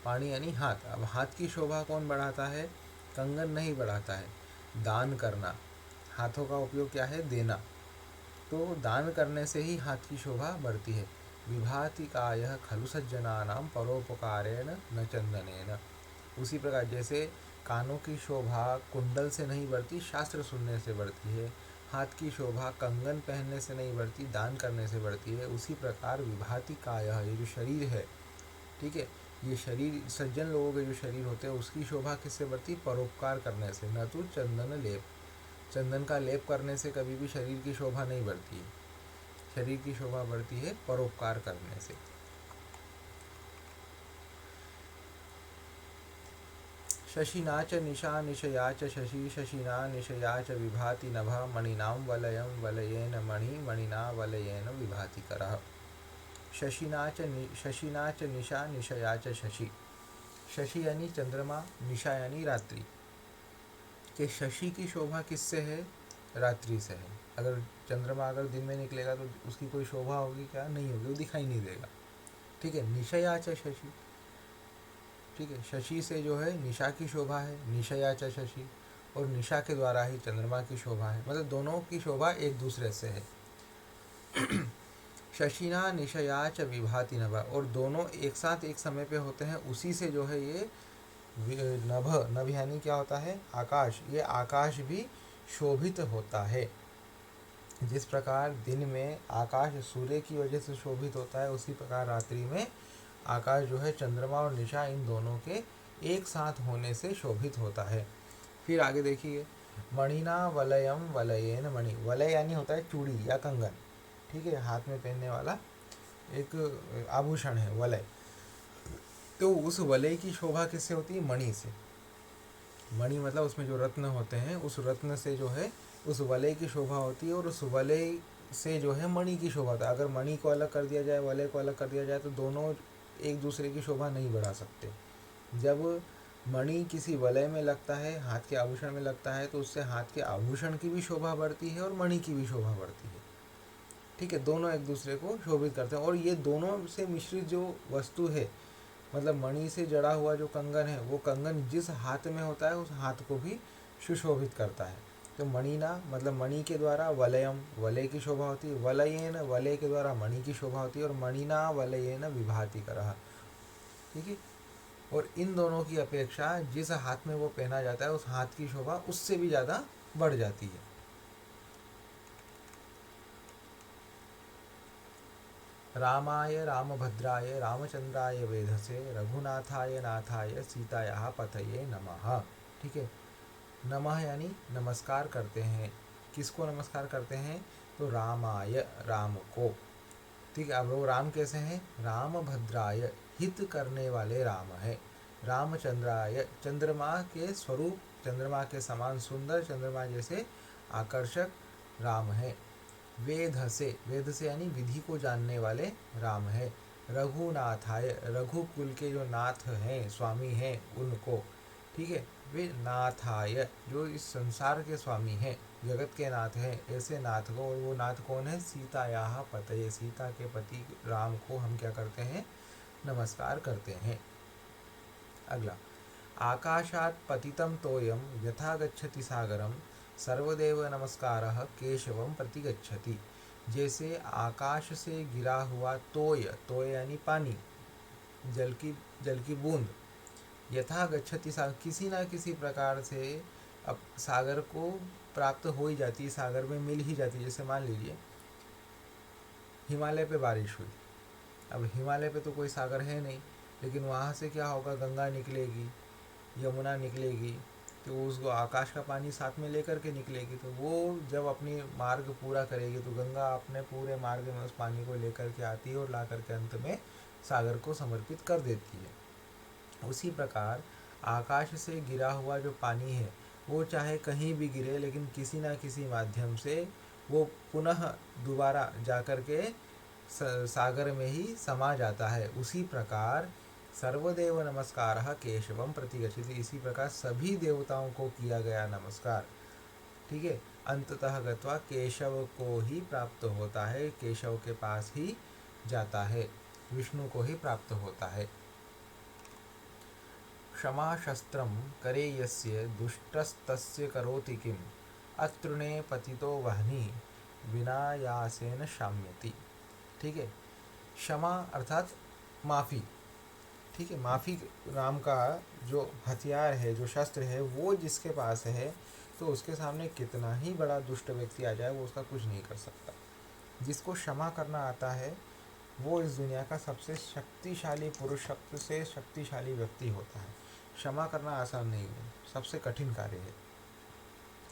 S1: पाणी यानी हाथ, अब हाथ की शोभा कौन बढ़ाता है, कंगन नहीं बढ़ाता है, दान करना। हाथों का उपयोग क्या है, देना। तो दान करने से ही हाथ की शोभा बढ़ती है। विभाति कायः खलु सज्जनानां परोपकारेण न चंदनेन। उसी प्रकार जैसे कानों की शोभा कुंडल से नहीं बढ़ती, शास्त्र सुनने से बढ़ती है। हाथ की शोभा कंगन पहनने से नहीं बढ़ती, दान करने से बढ़ती है। उसी प्रकार विभाति कायः, ये जो शरीर है, ठीक है, ये शरीर सज्जन लोगों के जो शरीर होते हैं उसकी शोभा किससे बढ़ती? परोपकार करने से, न तो चंदन लेप। चंदन का लेप करने से कभी भी शरीर की शोभा नहीं बढ़ती है। शरीर की शोभा बढ़ती है परोपकार करने से। शशिना च निशा निशया च शशि शशिना निशया च विभाति नभः मणिनां वलयं वलयेन मणि मणिना वलयेन विभाति करः। शशिना च निशा निशया च शशि। शशि यानी चंद्रमा, निशा यानी रात्रि। कि शशि की शोभा किससे है? रात्रि से है। अगर चंद्रमा अगर दिन में निकलेगा तो उसकी कोई शोभा होगी क्या? नहीं होगी, वो दिखाई नहीं देगा। ठीक है, निशया च शशि, ठीक है, शशि से जो है निशा की शोभा है, निशया च शशि, और निशा के द्वारा ही चंद्रमा की शोभा है, मतलब दोनों की शोभा एक दूसरे से है। शशिना निशया च विभाति नभ, और दोनों एक साथ एक समय पे होते हैं, उसी से जो है ये नभ, नभ यानी क्या होता है? आकाश। ये आकाश भी शोभित होता है। जिस प्रकार दिन में आकाश सूर्य की वजह से शोभित होता है, उसी प्रकार रात्रि में आकाश जो है चंद्रमा और निशा इन दोनों के एक साथ होने से शोभित होता है। फिर आगे देखिए, मणिना वलयम वलयेन मणि। वलय यानी होता है चूड़ी या कंगन, ठीक है, हाथ में पहनने वाला एक आभूषण है वलय। तो उस वलय की शोभा किससे होती है? मणि से। मणि मतलब उसमें जो रत्न होते हैं, उस रत्न से जो है उस वलय की शोभा होती है, और उस वलय से जो है मणि की शोभा होता है। अगर मणि को अलग कर दिया जाए, वलय को अलग कर दिया जाए, तो दोनों एक दूसरे की शोभा नहीं बढ़ा सकते। जब मणि किसी वलय में लगता है, हाथ के आभूषण में लगता है, तो उससे हाथ के आभूषण की भी शोभा बढ़ती है और मणि की भी शोभा बढ़ती है। ठीक है, दोनों एक दूसरे को शोभित करते हैं। और ये दोनों से मिश्रित जो वस्तु है, मतलब मणि से जड़ा हुआ जो कंगन है, वो कंगन जिस हाथ में होता है उस हाथ को भी सुशोभित करता है। तो मणिना मतलब मणि के द्वारा वलयम, वलय की शोभा होती है, वलयेन वलय के द्वारा मणि की शोभा होती है, और मणिना वलयेन विभाति करः। ठीक है, और इन दोनों की अपेक्षा जिस हाथ में वो पहना जाता है उस हाथ की शोभा उससे भी ज़्यादा बढ़ जाती है। रामाय रामभद्राय रामचंद्राय वेधसे रघुनाथाय नाथाय सीतायाः पतये नमः। ठीक है, नमः यानी नमस्कार करते हैं। किसको नमस्कार करते हैं? तो रामाय, राम को। ठीक है, अब वो राम कैसे हैं? रामभद्राय, हित करने वाले राम है। रामचंद्राय, चंद्रमा के स्वरूप, चंद्रमा के समान सुंदर, चंद्रमा जैसे आकर्षक राम है। वेद से यानी विधि को जानने वाले राम है। रघुनाथाय, रघुकुल के जो नाथ हैं, स्वामी हैं, उनको। ठीक है, वे नाथाय, जो इस संसार के स्वामी हैं, जगत के नाथ हैं, ऐसे नाथ को, और वो नाथ कौन है? सीतायाः पतये, सीता के पति राम को हम क्या करते हैं? नमस्कार करते हैं। अगला, आकाशात् पतितं तोयं यथा गच्छति सागरम सर्वदेव नमस्कारः केशवम प्रति गच्छति। जैसे आकाश से गिरा हुआ तोय, तोय यानी पानी, जल की बूंद, यथा गच्छति सागर, किसी ना किसी प्रकार से अब सागर को प्राप्त हो ही जाती है, सागर में मिल ही जाती है। जैसे मान लीजिए हिमालय पे बारिश हुई, अब हिमालय पे तो कोई सागर है नहीं, लेकिन वहाँ से क्या होगा? गंगा निकलेगी, यमुना निकलेगी, तो उसको आकाश का पानी साथ में लेकर के निकलेगी। तो वो जब अपनी मार्ग पूरा करेगी तो गंगा अपने पूरे मार्ग में उस पानी को लेकर के आती है और ला करके अंत में सागर को समर्पित कर देती है। उसी प्रकार आकाश से गिरा हुआ जो पानी है, वो चाहे कहीं भी गिरे, लेकिन किसी ना किसी माध्यम से वो पुनः दोबारा जा कर के सागर में ही समा जाता है। उसी प्रकार सर्वदेव नमस्कारः केशवम प्रति गच्छति, इसी प्रकार सभी देवताओं को किया गया नमस्कार, ठीक है, अंततः गत्वा केशव को ही प्राप्त होता है, केशव के पास ही जाता है, विष्णु को ही प्राप्त होता है। क्षमा शस्त्रम करे यस्य दुष्टस्तस्य करोति किम अतृणे पतितो वह्नि विनायासेन शाम्यति। ठीक है, क्षमा अर्थात माफ़ी। ठीक है, माफ़ी नाम का जो हथियार है, जो शस्त्र है, वो जिसके पास है तो उसके सामने कितना ही बड़ा दुष्ट व्यक्ति आ जाए वो उसका कुछ नहीं कर सकता। जिसको क्षमा करना आता है वो इस दुनिया का सबसे शक्तिशाली पुरुष, सबसे शक्तिशाली व्यक्ति होता है। क्षमा करना आसान नहीं है, सबसे कठिन कार्य है।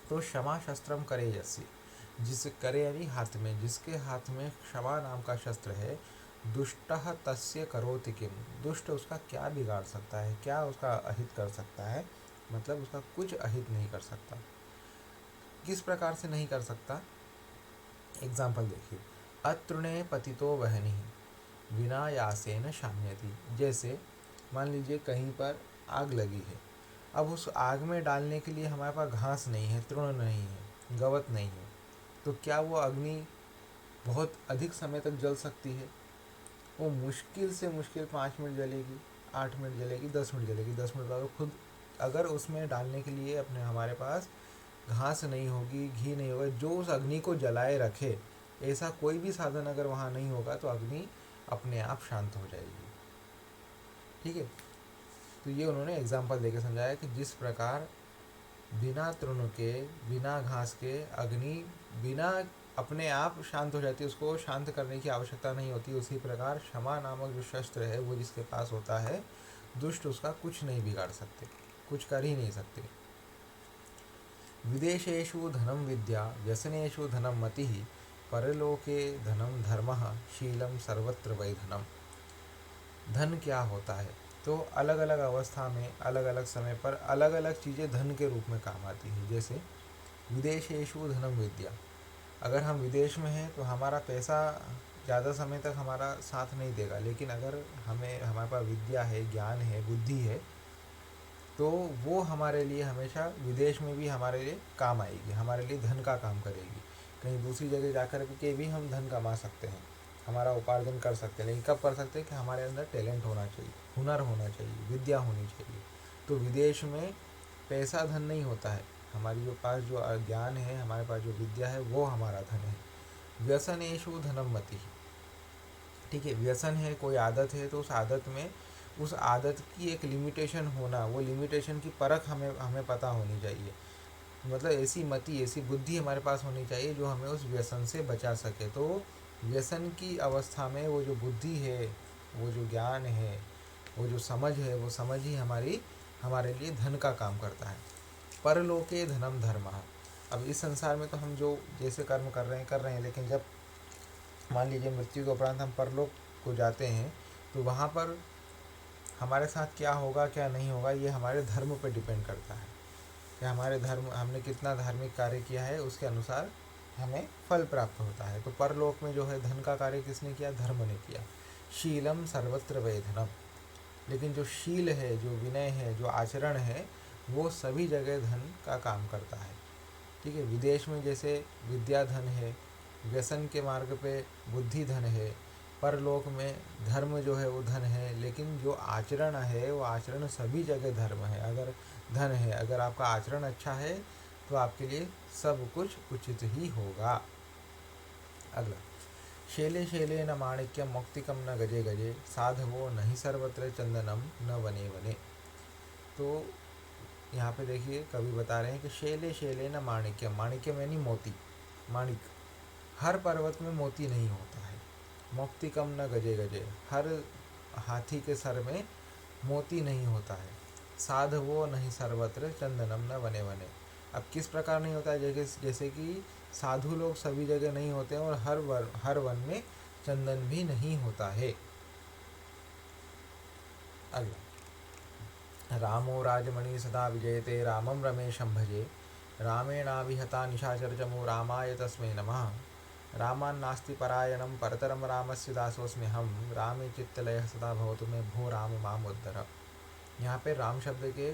S1: तो क्षमा शस्त्रम करे यस्य, जिस करे यानी हाथ में, जिसके हाथ में क्षमा नाम का शस्त्र है, दुष्टः तस्य करोति किम, दुष्ट उसका क्या बिगाड़ सकता है, क्या उसका अहित कर सकता है, मतलब उसका कुछ अहित नहीं कर सकता। किस प्रकार से नहीं कर सकता, एग्जाम्पल देखिए, अतृणे पतितो वहनी विनायासेन शाम्यति। जैसे मान लीजिए कहीं पर आग लगी है, अब उस आग में डालने के लिए हमारे पास घास नहीं है, तृण नहीं है, गवत नहीं है, तो क्या वो अग्नि बहुत अधिक समय तक जल सकती है? वो मुश्किल से मुश्किल 5 मिनट जलेगी, 8 मिनट जलेगी, 10 मिनट जलेगी। 10 मिनट बाद खुद अगर उसमें डालने के लिए अपने हमारे पास घास नहीं होगी, घी नहीं होगा, जो उस अग्नि को जलाए रखे, ऐसा कोई भी साधन अगर वहाँ नहीं होगा तो अग्नि अपने आप शांत हो जाएगी। ठीक है, तो ये उन्होंने एग्जाम्पल देके समझाया कि जिस प्रकार बिना तृण के, बिना घास के अग्नि बिना अपने आप शांत हो जाती है, उसको शांत करने की आवश्यकता नहीं होती, उसी प्रकार क्षमा नामक जो शस्त्र है वो जिसके पास होता है, दुष्ट उसका कुछ नहीं बिगाड़ सकते, कुछ कर ही नहीं सकते। विदेशेषु धनम विद्या, व्यसनेषु धनम मतिः, परलोके धनम धर्मः, शीलम सर्वत्र वै धनम। धन क्या होता है, तो अलग अलग अवस्था में, अलग अलग समय पर अलग अलग चीज़ें धन के रूप में काम आती हैं। जैसे विदेशेषु धनम विद्या, अगर हम विदेश में हैं तो हमारा पैसा ज़्यादा समय तक हमारा साथ नहीं देगा, लेकिन अगर हमारे पास विद्या है, ज्ञान है, बुद्धि है, तो वो हमारे लिए हमेशा विदेश में भी हमारे लिए काम आएगी, हमारे लिए धन का काम करेगी। कहीं दूसरी जगह जाकर के भी हम धन कमा सकते हैं, हमारा उपार्जन कर सकते हैं, लेकिन कब कर सकते हैं कि हमारे अंदर टैलेंट होना चाहिए, हुनर होना चाहिए, विद्या होनी चाहिए। तो विदेश में पैसा धन नहीं होता है, हमारी जो पास जो ज्ञान है, हमारे पास जो विद्या है, वो हमारा धन है। व्यसनेषु धनम मति। ठीक है, व्यसन है, कोई आदत है, तो उस आदत में, उस आदत की एक लिमिटेशन होना, वो लिमिटेशन की परख हमें हमें पता होनी चाहिए। मतलब ऐसी मति, ऐसी बुद्धि हमारे पास होनी चाहिए जो हमें उस व्यसन से बचा सके। तो व्यसन की अवस्था में वो जो बुद्धि है, वो जो ज्ञान है, वो जो समझ है, वो समझ ही हमारे लिए धन का काम करता है। परलोके धनम धर्मः। अब इस संसार में तो हम जो जैसे कर्म कर रहे हैं, लेकिन जब मान लीजिए मृत्यु के उपरांत हम परलोक को जाते हैं, तो वहाँ पर हमारे साथ क्या होगा, क्या नहीं होगा, ये हमारे धर्म पर डिपेंड करता है कि हमारे धर्म, हमने कितना धार्मिक कार्य किया है, उसके अनुसार हमें फल प्राप्त होता है। तो परलोक में जो है धन का कार्य किसने किया, धर्म ने किया। शीलम सर्वत्र वै धनम। लेकिन जो शील है, जो विनय है, जो आचरण है, वो सभी जगह धन का काम करता है। ठीक है, विदेश में जैसे विद्या धन है, व्यसन के मार्ग पे बुद्धि धन है, परलोक में धर्म जो है वो धन है, लेकिन जो आचरण है वो आचरण सभी जगह धर्म है, अगर धन है, अगर आपका आचरण अच्छा है तो आपके लिए सब कुछ उचित ही होगा। अगला, शेले शेले न माणिक्यम मौक्तिकम न गजे गजे, साधवो नहीं सर्वत्र चंदनम न वने वने। तो यहाँ पे देखिए कवि बता रहे हैं कि शेले शेले न माणिक्यम, माणिक्यम यानी मोती, माणिक, हर पर्वत में मोती नहीं होता है। मौक्तिकम न गजे गजे, हर हाथी के सर में मोती नहीं होता है। साधवो नहीं सर्वत्र चंदनम न वने वने। अब किस प्रकार नहीं होता है, जैसे कि साधु लोग सभी जगह नहीं होते हैं, और हर वन में चंदन भी नहीं होता है। अगला, रामो राजमणि सदा विजयते, रामम रमेशं भजे, रामेणाभिहता निशाचरचमो, रामाय तस्मै नमः। रामान्नास्ति परायणं, परतरं रामस्य दासोऽस्म्यहं, रामे चित्तलयः सदा भवतु मे, भो राम माम उद्धर। यहाँ पे राम शब्द के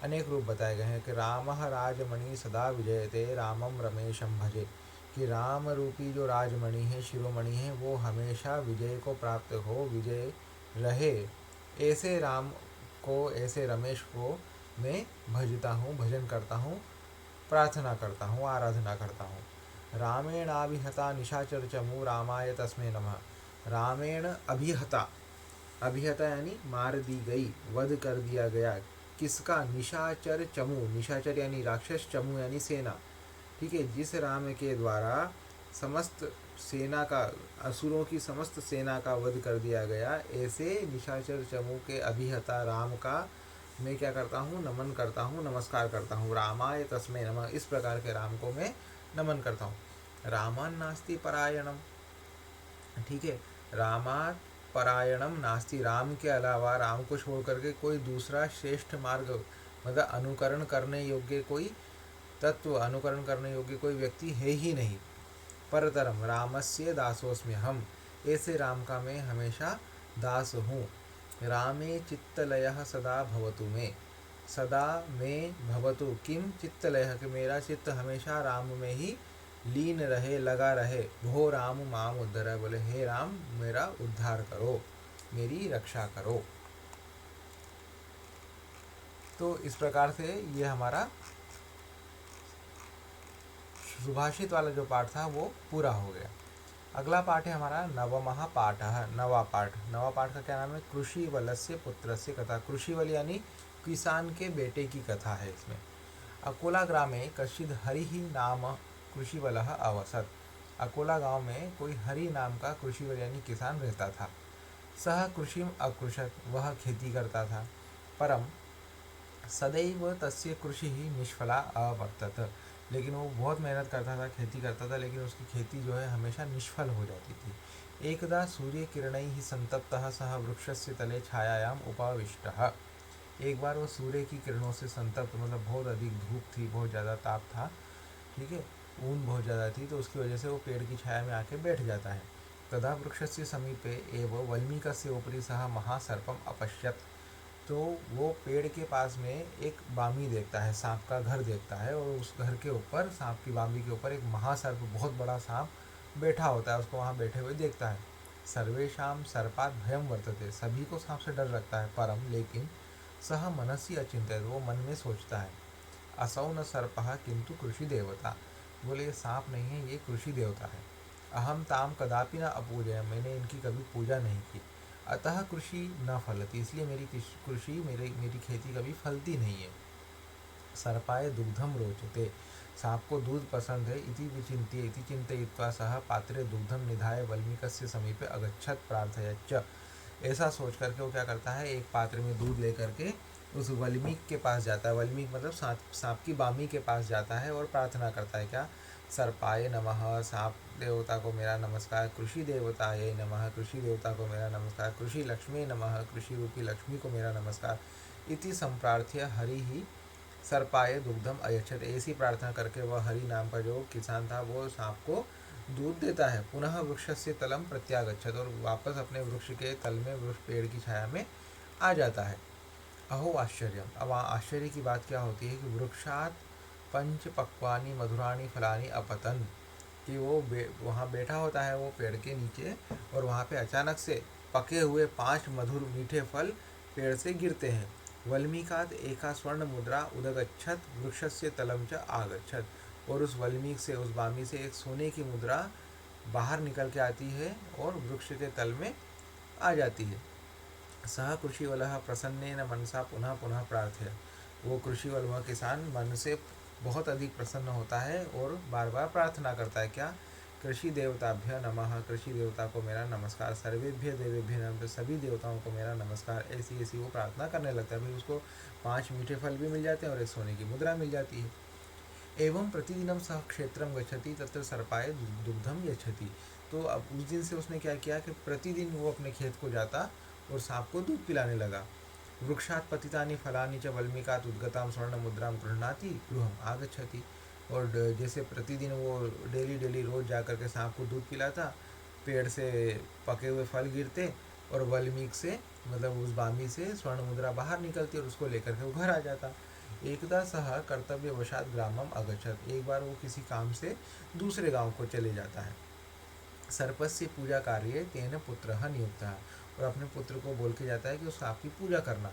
S1: अनेक रूप बताए गए हैं कि रामः राजमणि सदा विजयते, रामम रमेशं भजे, कि राम रूपी जो राजमणि है, शिरोमणि है, वो हमेशा विजय को प्राप्त हो, विजय रहे, ऐसे राम को, ऐसे रमेश को मैं भजता हूँ, भजन करता हूँ, प्रार्थना करता हूँ, आराधना करता हूँ। रामेणाभिहता निशाचर चमू रामाय तस्मै नमः। रामेण अभिहता, अभिहता यानी मार दी गई, वध कर दिया गया, किसका? निशाचर चमू, निशाचर यानी राक्षस, चमू यानी सेना। ठीक है, जिस राम के द्वारा समस्त सेना का, असुरों की समस्त सेना का वध कर दिया गया, ऐसे निशाचर चमू के अभिहता राम का मैं क्या करता हूँ? नमन करता हूँ, नमस्कार करता हूँ। रामाय तस्मै नमः, इस प्रकार के राम को मैं नमन करता हूँ। रामान नास्ति परायणम, ठीक है, रामात परायणम नास्ति, राम के अलावा, राम को छोड़ करके कोई दूसरा श्रेष्ठ मार्ग, मतलब अनुकरण करने योग्य कोई तत्व, अनुकरण करने योग्य कोई व्यक्ति है ही नहीं। परतरम रामस्य दासोस्मि हम, ऐसे राम का मैं हमेशा दास हूँ। रामे चित्तलयः सदा भवतु मे, सदा में भवतु किम चित्तलयः, कि मेरा चित्त हमेशा राम में ही लीन रहे, लगा रहे। भो राम माम उद्धर, बोले हे राम मेरा उद्धार करो, मेरी रक्षा करो। तो इस प्रकार से ये हमारा सुभाषित वाला जो पाठ था वो पूरा हो गया। अगला पाठ है हमारा नवमः पाठः, नवा पाठ। नवा पाठ का क्या नाम है? कृषि वलस्य पुत्रस्य कथा। कृषि वल यानी किसान के बेटे की कथा है इसमें। अकोला ग्रामे कश्चिद् हरिः नाम कृषिवलः अवसत्। अकोला गांव में कोई हरि नाम का कृषिवल यानी किसान रहता था। सह कृषिम अकृषत, वह खेती करता था। परम सदैव तस्य कृषि निष्फला अवर्तत, लेकिन वो बहुत मेहनत करता था, खेती करता था, लेकिन उसकी खेती जो है हमेशा निष्फल हो जाती थी। एकदा सूर्य किरणैः संतप्तः सः वृक्षस्य तले छायायाम उपविष्टः। एक बार वो सूर्य की किरणों से संतप्त, मतलब बहुत अधिक धूप थी, बहुत ज़्यादा ताप था, ठीक है, ऊन बहुत ज़्यादा थी, तो उसकी वजह से वो पेड़ की छाया में आके बैठ जाता है। तदा वृक्षस्य समीपे एव वल्मीकस्य उपरि सः महासर्पम अपश्यत्। तो वो पेड़ के पास में एक बामी देखता है, सांप का घर देखता है, और उस घर के ऊपर, सांप की बामी के ऊपर एक महासर्प, बहुत बड़ा सांप बैठा होता है, उसको वहाँ बैठे हुए देखता है। सर्वेषां सर्पात् भयं वर्तते, सभी को सांप से डर लगता है। परम लेकिन सह मनसी अचिंत्य, वो मन में सोचता है, असौ न सर्पः किंतु कृषि देवता, बोले ये सांप नहीं है, ये कृषि देवता है। अहम ताम कदापि न अपूजय, मैंने इनकी कभी पूजा नहीं की। अतः कृषि न फलती, इसलिए मेरी कृषि, मेरी खेती कभी फलती नहीं है। सर्पाय दुग्धम रोचते, सांप को दूध पसंद है। इति विचिन्त्य इति चिन्तयित्वा सह पात्रे दुग्धम निधाय वल्मीकस्य समीपे अगच्छत् प्रार्थयच्च। ऐसा सोच करके वो क्या करता है, एक पात्र में दूध लेकर के उस वल्मीक के पास जाता है। वल्मीक मतलब सांप की बामी के पास जाता है और प्रार्थना करता है, क्या? सर्पाय नमः, सांप देवता को मेरा नमस्कार। कृषि देवताय नमः, कृषि देवता को मेरा नमस्कार। कृषि लक्ष्मी नमः, कृषि रूपी लक्ष्मी को मेरा नमस्कार। इति संप्रार्थ्य हरि ही सर्पाय दुग्धम अयच्छत। ऐसी प्रार्थना करके वह हरि नाम का जो किसान था वो सांप को दूध देता है। पुनः वृक्ष से तलम प्रत्यागच्छत, और वापस अपने वृक्ष के तल में, वृक्ष पेड़ की छाया में आ जाता है। अहो आश्चर्यम, अब आश्चर्य की बात क्या होती है कि वृक्षात पंच पक्वानी मधुराणी फलानी अपतन, कि वो वहाँ बैठा होता है वो पेड़ के नीचे, और वहाँ पे अचानक से पके हुए 5 मधुर मीठे फल पेड़ से गिरते हैं। वल्मीकात एका स्वर्ण मुद्रा उदगच्छत वृक्षस्य तलम च आगच्छत, और उस वल्मीक से, उस बामी से एक सोने की मुद्रा बाहर निकल के आती है और वृक्ष के तल में आ जाती है। सह कृषिवलः प्रसन्नेन मनसा पुनः पुनः प्रार्थय, वो कृषिवल, वह किसान मन से बहुत अधिक प्रसन्न होता है और बार बार प्रार्थना करता है, क्या? कृषि देवताभ्य नमः, कृषि देवता को मेरा नमस्कार। सर्वेभ्य देवेभ्य नमः, सभी देवताओं को मेरा नमस्कार। ऐसी ऐसी वो प्रार्थना करने लगता है। भाई उसको 5 मीठे फल भी मिल जाते हैं और एक सोने की मुद्रा मिल जाती है। एवं प्रतिदिनम सह क्षेत्रम गच्छति तत्र सर्पाय दुग्धम यच्छति। तो अब उस दिन से उसने क्या किया कि प्रतिदिन वो अपने खेत को जाता और सांप को दूध पिलाने लगा। वृक्षात् पतितानि फलानि च वल्मीकात् उद्गतां स्वर्ण मुद्रां गृह्णाति गृहम आगच्छति, और जैसे प्रतिदिन वो डेली रोज जा कर के सांप को दूध पिलाता, पेड़ से पके हुए फल गिरते और वल्मीक से, मतलब उस बामी से स्वर्ण मुद्रा बाहर निकलती और उसको लेकर के वो घर आ जाता। एकदा सह कर्तव्यवशात ग्रामम अगच्छत, एक बार वो किसी काम से दूसरे गांव को चले जाता है। सर्पस्य पूजा कार्य तेन पुत्रः नियुक्तः, और अपने पुत्र को बोल के जाता है कि उस सांप की पूजा करना,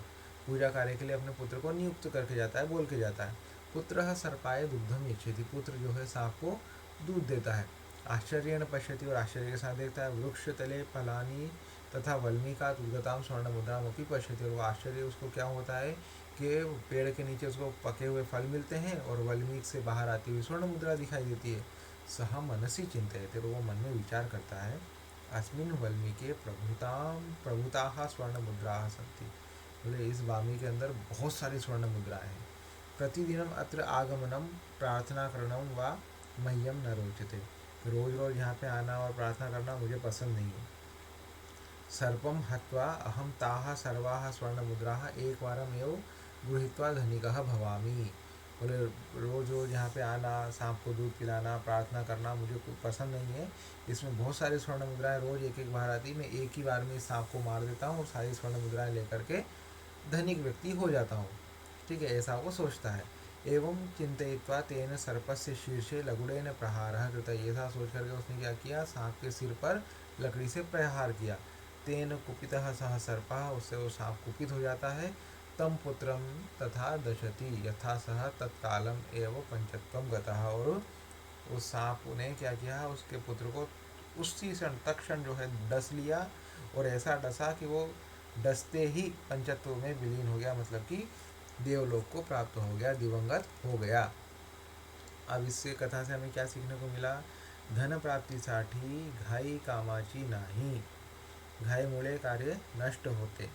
S1: पूजा कार्य के लिए अपने पुत्र को नियुक्त करके जाता है, बोल के जाता है। पुत्रः सर्पाय दुग्धम यच्छति, पुत्र जो है सांप को दूध देता है। आश्चर्येण पश्यति, और आश्चर्य के साथ देखता है। वृक्ष तले फलानी तथा वल्मीकात उद्गताम स्वर्ण मुद्राम अपनी पश्यति, और वो आश्चर्य उसको क्या होता है कि पेड़ के नीचे उसको पके हुए फल मिलते हैं और वल्मीक से बाहर आती हुई स्वर्ण मुद्रा दिखाई देती है। सह मनसी चिंतयते, तो वो मन में विचार करता है। अस्मिन् वल्मीके प्रभुताः स्वर्ण मुद्रा सन्ति, बोले इस वामी के अंदर बहुत सारी स्वर्ण मुद्राएं हैं। प्रतिदिनम अत्र आगमनम प्रार्थना करणम व मह्यम न रोचते, रोज रोज यहाँ पे आना और प्रार्थना करना मुझे पसंद नहीं है। सर्पम हत्वा अहम ताः सर्वाः स्वर्णमुद्राः एकवारम एव गृहीत्वा धनिकः भवामि, बोले रोज रोज यहाँ पे आना, सांप को दूध पिलाना, प्रार्थना करना मुझे कुछ पसंद नहीं है। इसमें बहुत सारी स्वर्ण मुद्राएं रोज एक एक बार आती, मैं एक ही बार में इस सांप को मार देता हूँ और सारी स्वर्ण मुद्राएं लेकर के धनिक व्यक्ति हो जाता हूँ। ठीक है, ऐसा वो सोचता है। एवं चिंतयित्वा तेन सर्पस्य शीर्षे लघुड़ेन प्रहारः कृतः, ऐसा सोच करके उसने क्या किया, सांप के सिर पर लकड़ी से प्रहार किया। तेन कुपितः सह सर्पः, उससे वो सांप कुपित हो जाता है। तम पुत्रम तथा दशति यथा सह तत्कालम एवं पंचत्वम गतः, और उस सांप ने क्या किया, उसके पुत्र को उसी क्षण तत्क्षण जो है डस लिया, और ऐसा डसा कि वो डसते ही पंचत्व में विलीन हो गया, मतलब कि देवलोक को प्राप्त हो गया, दिवंगत हो गया। अब इससे कथा से हमें क्या सीखने को मिला, धन प्राप्ति साठी घाई कामाची नाही, घाई मुड़े कार्य नष्ट होते,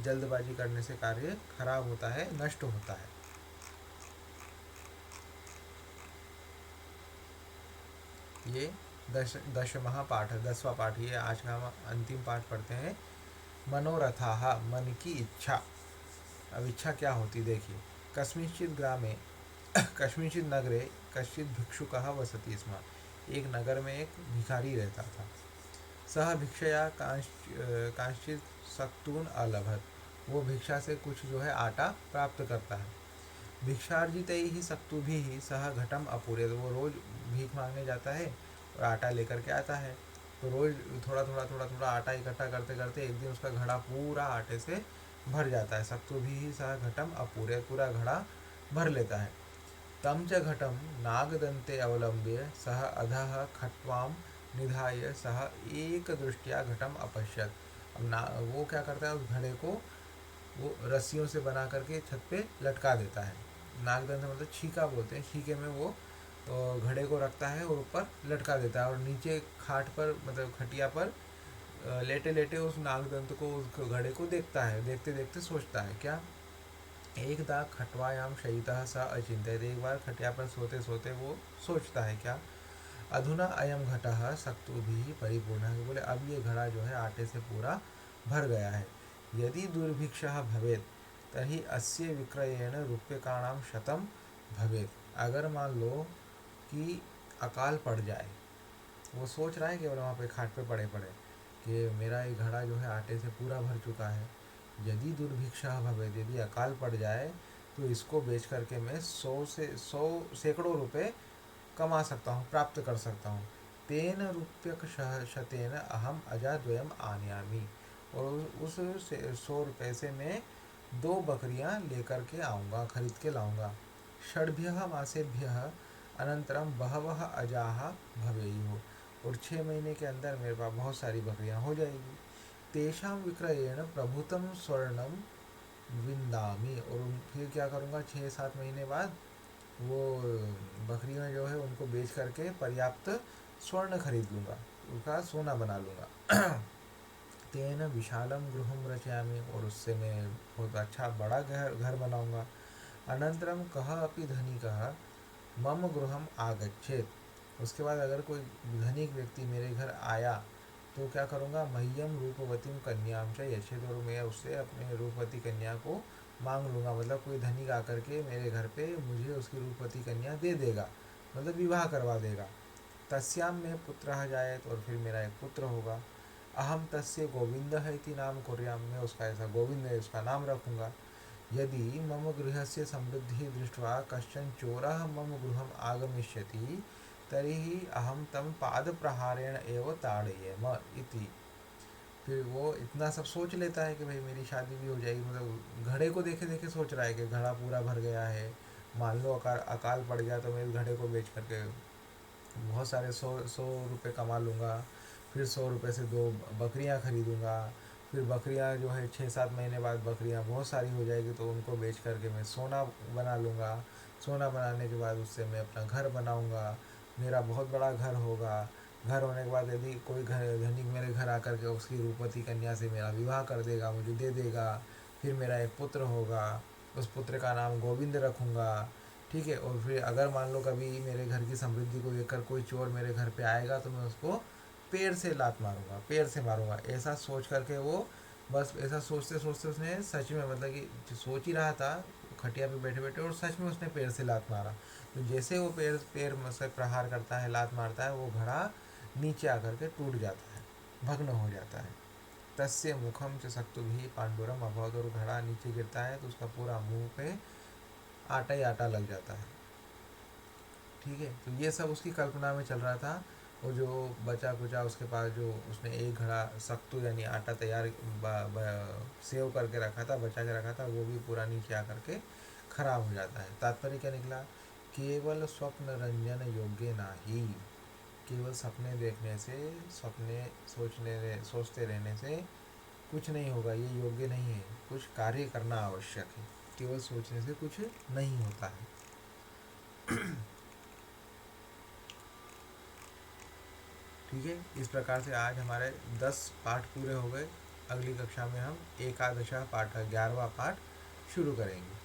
S1: जल्दबाजी करने से कार्य खराब होता है, नष्ट होता है। ये दशमः पाठ, 10वां पाठ, ये आज का हम अंतिम पाठ पढ़ते हैं। मनोरथाः, मन की इच्छा। अब इच्छा क्या होती, देखिए। कस्मिंश्चित् ग्रामे कस्मिंश्चित् नगरे कश्चित् भिक्षुकः वसति स्म, एक नगर में एक भिखारी रहता था। सह भिक्षया कांश्चित् सक्तून अलभत, वो भिक्षा से कुछ जो है आटा प्राप्त करता है। भिक्षार्जितैः सक्तुभिः सह घटम अपूरे, तो वो रोज भीख मांगने जाता है और आटा लेकर के आता है। तो रोज थोड़ा थोड़ा आटा इकट्ठा करते करते एक दिन उसका घड़ा पूरा आटे से भर जाता है। सक्तुभिः सह घटम अपूरे, पूरा घड़ा भर लेता है। तम च घटम नागदंते अवलंब्य सह अधः खट्वाम निधाय सह एक दृष्टिया घटम अपश्यत। अब ना वो क्या करता है, उस घड़े को वो रस्सियों से बना करके छत पे लटका देता है। नागदंत मतलब छीका बोलते हैं, छीके में वो घड़े को रखता है और ऊपर लटका देता है, और नीचे खाट पर मतलब खटिया पर लेटे लेटे उस नागदंत को, उस घड़े को देखता है। देखते देखते सोचता है क्या, एकदा खटवायाम शयितः स अचिंत्यत, एक बार खटिया पर सोते सोते वो सोचता है क्या, अधुना अयम घटः सक्तुभिः परिपूर्णः, बोले अब ये घड़ा जो है आटे से पूरा भर गया है। यदि दुर्भिक्षः भवेत् तर्हि अस्य विक्रयेण रूप्यकाणां शतं भवेत्, अगर मान लो कि अकाल पड़ जाए, वो सोच रहा है कि वहाँ पे खाट पे पड़े पड़े कि मेरा ये घड़ा जो है आटे से पूरा भर चुका है। यदि दुर्भिक्षा भवेत्, यदि अकाल पड़ जाए तो इसको बेच करके मैं 100 सैकड़ों रुपए कमा सकता हूँ, प्राप्त कर सकता हूँ। तेन रूप्यक शतेन अहम अजाद्वयम आनयामी, और उस 100 रुपये से मैं 2 बकरियाँ लेकर के आऊँगा, खरीद के लाऊँगा। षड्भ्यः मासेभ्यः अनंतरम बहवः अजाः भवेयुः, और 6 महीने के अंदर मेरे पास बहुत सारी बकरियाँ हो जाएगी। तेषां विक्रयेण प्रभुतम स्वर्णम विंदामी, और फिर क्या करूँगा, 6-7 महीने बाद वो बकरियाँ जो है उनको बेच करके पर्याप्त स्वर्ण खरीद लूँगा, उसका सोना बना लूँगा। तेन विशालम गृहम रचयामि, और उससे मैं बहुत अच्छा बड़ा घर बनाऊँगा। अनंतरम कः अपि धनिकः मम गृहम आगच्छेत, उसके बाद अगर कोई धनिक व्यक्ति मेरे घर आया तो क्या करूँगा, मह्यम रूपवतीम कन्याम च यच्छेत, और मैं उससे अपने रूपवती कन्या को मांग लूँगा, मतलब कोई धनिक आकर के मेरे घर पे मुझे उसकी रूपवती कन्या दे देगा, मतलब विवाह करवा देगा। तस्याम में पुत्रः जायेत, और फिर मेरा एक पुत्र होगा। अहम तस्य गोविंदः इति नाम कुर्याम, मैं उसका ऐसा गोविंद है उसका नाम रखूँगा। यदि मम गृहस्य समृद्धिः दृष्ट्वा कश्चन चोरः मम गृहम् आगमिष्यति तर्हि अहम तम पादप्रहारेण एव ताड़येम इति। फिर वो इतना सब सोच लेता है कि भाई मेरी शादी भी हो जाएगी, मतलब घड़े को देखे देखे सोच रहा है कि घड़ा पूरा भर गया है, मान लो अकाल पड़ गया तो मैं इस घड़े को बेच करके बहुत सारे 100 100 रुपये कमा लूँगा, फिर 100 रुपये से 2 बकरियाँ खरीदूँगा, फिर बकरियाँ जो है 6 7 महीने बाद बकरियाँ बहुत सारी हो जाएगी तो उनको बेच करके मैं सोना बना लूँगा। सोना बनाने के बाद उससे मैं अपना घर बनाऊँगा, मेरा बहुत बड़ा घर होगा। घर होने के बाद यदि कोई घर धनिक मेरे घर आकर के उसकी रूपवती कन्या से मेरा विवाह कर देगा, मुझे दे देगा, फिर मेरा एक पुत्र होगा, उस पुत्र का नाम गोविंद रखूँगा। ठीक है, और फिर अगर मान लो कभी मेरे घर की समृद्धि को देखकर कोई चोर मेरे घर पे आएगा तो मैं उसको पेड़ से लात मारूंगा, पेड़ से मारूंगा। ऐसा सोच करके वो, बस ऐसा सोचते सोचते उसने सच में, मतलब कि जो सोच ही रहा था खटिया पे बैठे बैठे, और सच में उसने पेड़ से लात मारा। तो जैसे वो पेड़ पेड़ से प्रहार करता है, लात मारता है, वो घड़ा नीचे आकर के टूट जाता है, भग्न हो जाता है। तस्य मुखम च सक्तुभिः पांडुरम अभवत्, और घड़ा नीचे गिरता है तो उसका पूरा मुंह पे आटा ही आटा लग जाता है। ठीक है, तो ये सब उसकी कल्पना में चल रहा था। और जो बचा कुचा उसके पास, जो उसने एक घड़ा सत्तू यानी आटा तैयार सेव करके रखा था, बचा के रखा था, वो भी पूरा नीचे आकर के खराब हो जाता है। तात्पर्य क्या निकला? केवल स्वप्न रंजन योग्य नाही, केवल सपने देखने से, सपने सोचते रहने से कुछ नहीं होगा, ये योग्य नहीं है। कुछ कार्य करना आवश्यक है, केवल सोचने से कुछ नहीं होता है। ठीक है, इस प्रकार से आज हमारे 10 पाठ पूरे हो गए। अगली कक्षा में हम एकादशा पाठ, 11वां पाठ शुरू करेंगे।